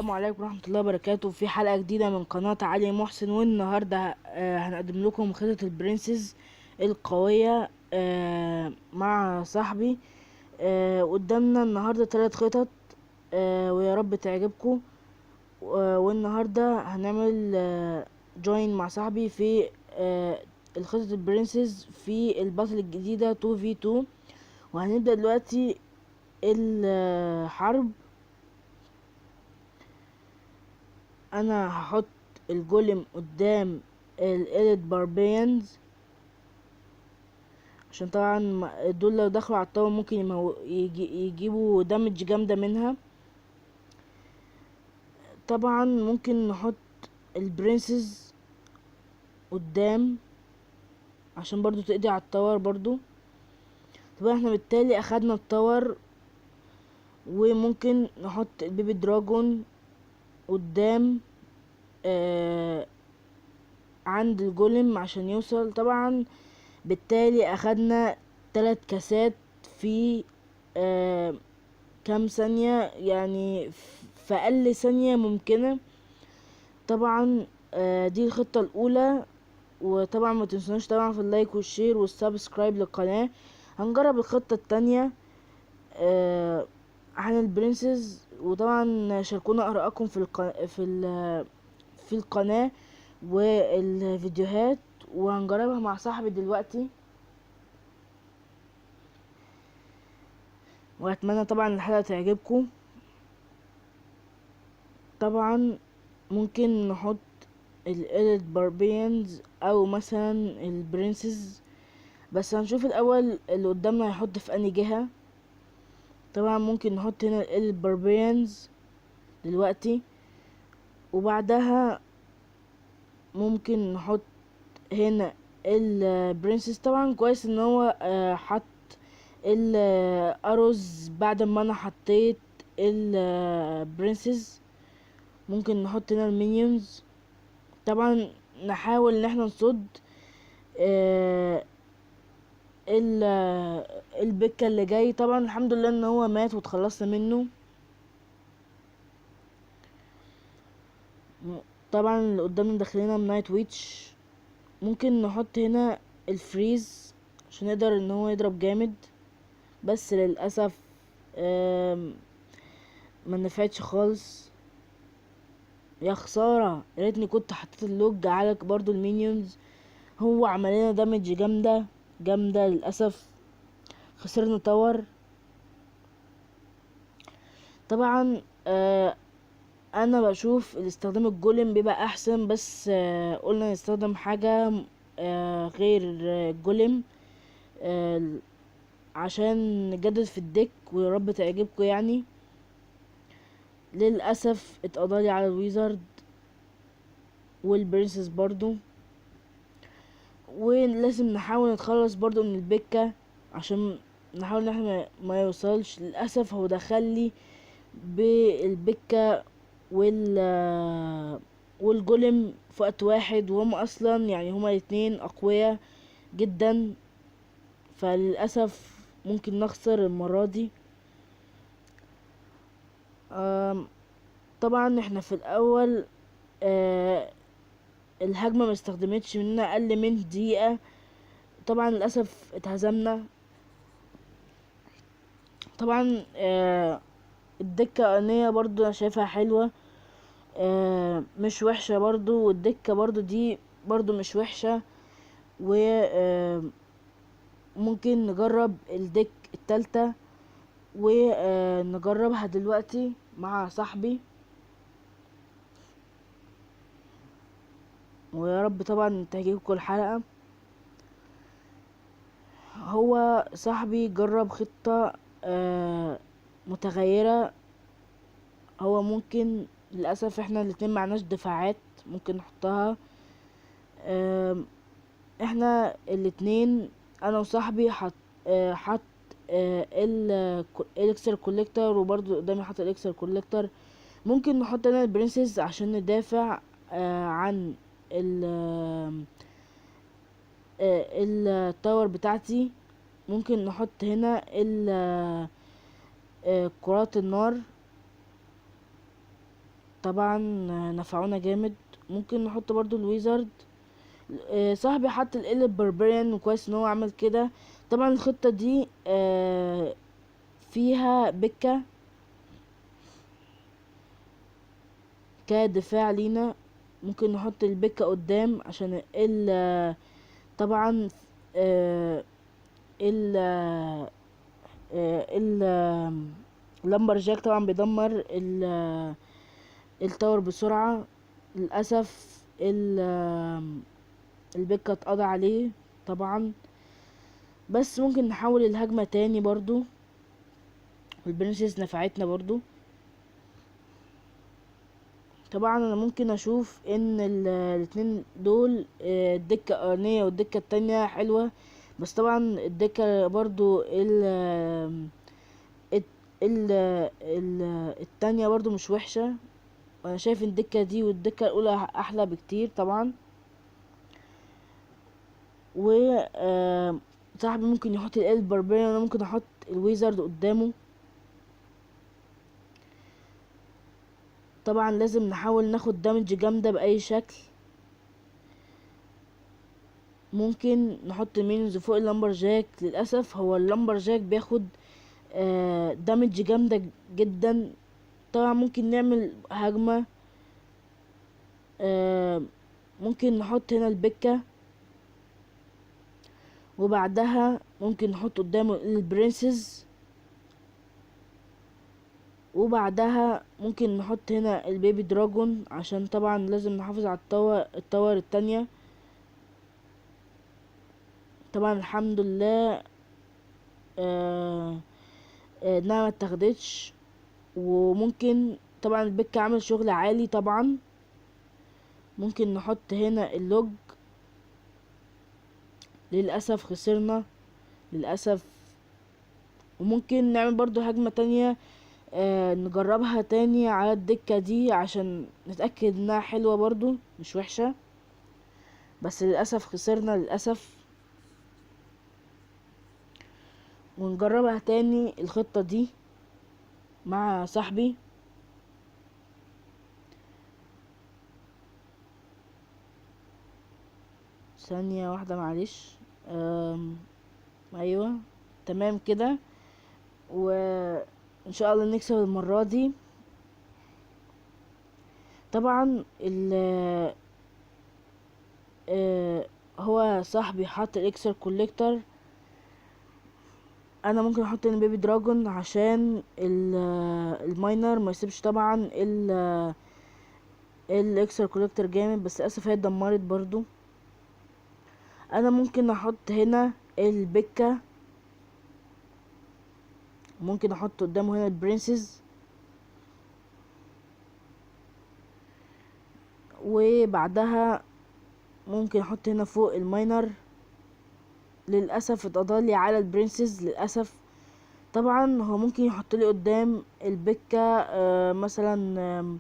السلام عليكم ورحمة الله وبركاته في حلقة جديدة من قناة علي محسن. والنهاردة هنقدم لكم خطة البرنسز القوية مع صاحبي. قدامنا النهاردة 3 خطط، ويا رب تعجبكم. والنهاردة هنعمل جوين مع صاحبي في الخطة البرنسز في البطل الجديدة 2v2. وهنبدأ دلوقتي الحرب. انا هحط الجولم قدام الاليت باربيانز، عشان طبعا دول لو دخلوا على الطاولة ممكن يجيبوا دامج جامدة منها. طبعا ممكن نحط البرنسز قدام عشان برضو تقضي على التاور برضو. طبعا احنا بالتالي اخدنا التاور، وممكن نحط البيبي دراجون قدام عند الجولم عشان يوصل. طبعا بالتالي اخدنا 3 كاسات في كام ثانية، يعني في اقل ثانية ممكنة. طبعا دي الخطة الاولى. وطبعا ما تنسوناش طبعا في اللايك والشير والسبسكرايب للقناة. هنجرب الخطة التانية عن البرنسز. وطبعا شاركونا ارائكم في القناة والفيديوهات، وهنجربها مع صاحبي دلوقتي. واتمنى طبعا الحلقة تعجبكم. طبعا ممكن نحط الاليت باربيانز او مثلا البرنسز، بس هنشوف الاول اللي قدامنا هيحط في انهي جهة. طبعا ممكن نحط هنا الاليت باربيانز دلوقتي، وبعدها ممكن نحط هنا البرنسز. طبعا كويس ان هو حط الاروز بعد ما انا حطيت البرنسز. ممكن نحط هنا المينيونز. طبعا نحاول ان احنا نصد آه البكة اللي جاي. طبعا الحمد لله ان هو مات وتخلصنا منه. طبعا اللي قدامنا داخلنا من نايت ويتش. ممكن نحط هنا الفريز عشان يقدر ان هو يضرب جامد، بس للأسف ما نفعتش خالص. يا خسارة، يا ريتني كنت حطيت اللوج على برضو المينيونز. هو عمل لنا دامج جامدة جامدة، للأسف خسرنا تاور. طبعا انا بشوف الاستخدام الجولم بيبقى احسن، بس قلنا نستخدم حاجة غير الجولم عشان نجدد في الديك، ويا رب تعجبكم يعني. للأسف اتقضالي على الويزارد والبرنسس برضو. ولازم نحاول نتخلص برضو من البكة عشان نحاول ان احنا ما يوصلش. للأسف هو دخلي بالبكة والجولم في وقت واحد، وهم اصلا يعني هما الاتنين اقوياء جدا. فللأسف ممكن نخسر المرة دي. طبعا احنا في الاول الهجمة ما استخدمتش مننا اقل من دقيقة. طبعا للأسف اتهزمنا. طبعا الدكة الأرضية برضو انا شايفها حلوة، مش وحشة برضو. والدكة برضو دي برضو مش وحشة. و ممكن نجرب الدك التالتة ونجربها دلوقتي مع صاحبي. ويا رب طبعا تعجبكم الحلقة. هو صاحبي جرب خطة متغيرة. هو ممكن للأسف احنا الاتنين معناش دفاعات ممكن نحطها. احنا الاتنين انا وصاحبي حط الالكسر كوليكتور، وبرضو قدامي حط الالكسر كوليكتور. ممكن نحط هنا البرنسز عشان ندافع عن التاور بتاعتي. ممكن نحط هنا كرات النار. طبعا نفعونا جامد. ممكن نحط برضو الويزارد. صاحبي حط ال باربريان وكويس ان هو عمل كده. طبعا الخطة دي فيها بكة كدفاع لينا. ممكن نحط البكة قدام عشان طبعا آه، ال ال اللمبر جاك طبعا بيدمر التاور بسرعة. للأسف البكة اتقضى عليه طبعا. بس ممكن نحاول الهجمة تاني برضو. البرنسس نفعتنا برضو. طبعا انا ممكن اشوف ان الاتنين دول الدكة الاولانية والدكة التانية حلوة. بس طبعا الدكة برضو ال ال التانية برضو مش وحشة. وانا شايف ان الدكة دي والدكة الاولى احلى بكتير طبعا. و صاحبي ممكن يحط الباربيريان وانا ممكن احط الويزارد قدامه. طبعا لازم نحاول ناخد دامج جامدة بأي شكل. ممكن نحط المينيونز فوق اللمبر جاك. للأسف هو اللمبر جاك بياخد دامج جامدة جدا. طبعا ممكن نعمل هجمة. آه ممكن نحط هنا البكة. وبعدها ممكن نحط قدامه البرنسز. وبعدها ممكن نحط هنا البيبي دراجون عشان طبعا لازم نحافظ على التاور التانية. طبعا الحمد لله آه انها ما اتاخدتش. وممكن طبعا البيك عامل شغل عالي طبعا. ممكن نحط هنا اللوج. للأسف خسرنا للأسف. وممكن نعمل برضو هجمة تانية نجربها تاني على الدكة دي عشان نتأكد انها حلوة برضو مش وحشة. بس للأسف خسرنا للأسف. ونجربها تاني الخطة دي مع صاحبي. ثانية واحدة معلش. ايوه تمام كده. وان شاء الله نكسب المرة دي. طبعا هو صاحبي حط الاكسر كوليكتور. انا ممكن احط ان بيبي دراجون عشان الماينر ما يسيبش طبعا الاكسر كوليكتور جامد. بس للاسف هي اتدمرت برضو. انا ممكن احط هنا البكة. ممكن احط قدامه هنا البرنسز. وبعدها ممكن احط هنا فوق الماينر. للاسف اتقضالي على البرنسز للاسف. طبعا هو ممكن يحط لي قدام البكة مثلا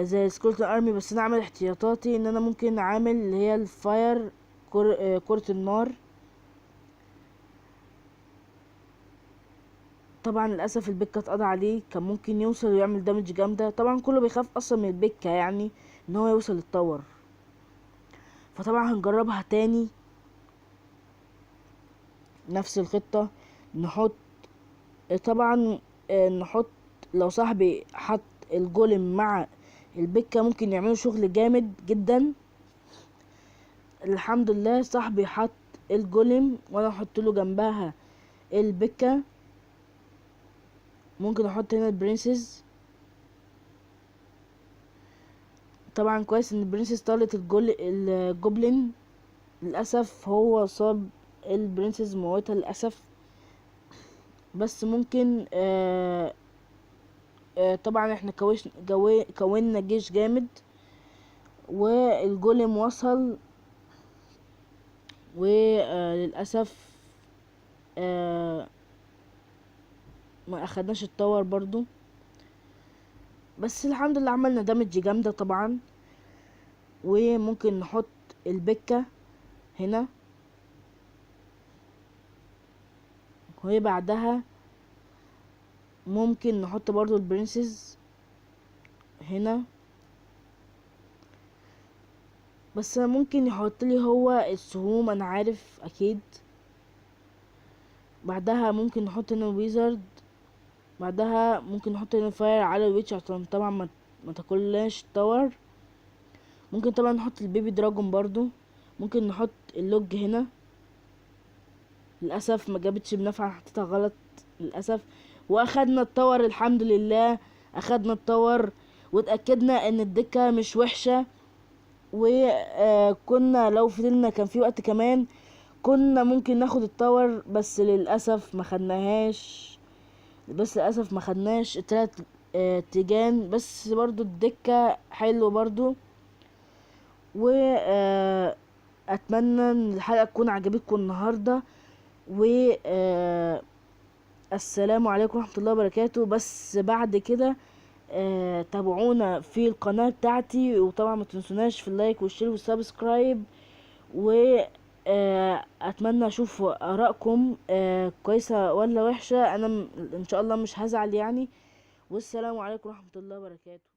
زي سكولتن ارمي. بس انا عامل احتياطاتي ان انا ممكن عامل اللي هي الفاير كرة النار. طبعا للاسف البكة اتقضى عليه. كان ممكن يوصل ويعمل دامج جامدة. طبعا كله بيخاف اصلا من البكة يعني ان هو يوصل للتور. فطبعا هنجربها تاني نفس الخطة. نحط طبعا نحط لو صاحبي حط الجولم مع البكة ممكن يعملوا شغل جامد جدا. الحمد لله صاحبي حط الجولم وانا احط له جنبها البكة. ممكن احط هنا البرنسز. طبعا كويس ان البرنسز طالت الجوبلين. للاسف هو صاب البرنسز موتها للاسف. بس ممكن طبعا احنا كونا جيش جامد. والجولم وصل. وللاسف ما اخدناش التاور برضو. بس الحمد لله عملنا دامج جامدة طبعا. وممكن نحط البكة هنا. وبعدها ممكن نحط برضو البرنسز هنا، بس ممكن يحط لي هو السهوم، انا عارف اكيد. بعدها ممكن نحط هنا ويزارد، بعدها ممكن نحط هنا فاير على الويتش عشان طبعا ما تاكلناش تاور. ممكن طبعا نحط البيبي دراجون برضو. ممكن نحط اللوج هنا، للاسف ما جابتش بنفع، حطيتها غلط للاسف. واخدنا التاور الحمد لله، اخدنا التاور واتاكدنا ان الدكه مش وحشه. وكنا لو فضلنا كان في وقت كمان كنا ممكن ناخد التاور، بس للاسف ما خدناهاش. بس للاسف ما خدناش التلات تيجان. بس برضو الدكة حلو برضو. و اتمنى ان الحلقة تكون عجبتكم النهاردة. و السلام عليكم ورحمة الله وبركاته. بس بعد كده تابعونا في القناة بتاعتي، وطبعا ما تنسوناش في اللايك والشير والسبسكرايب. و اتمنى اشوف ارائكم كويسة ولا وحشة. انا ان شاء الله مش هزعل يعني. والسلام عليكم ورحمة الله وبركاته.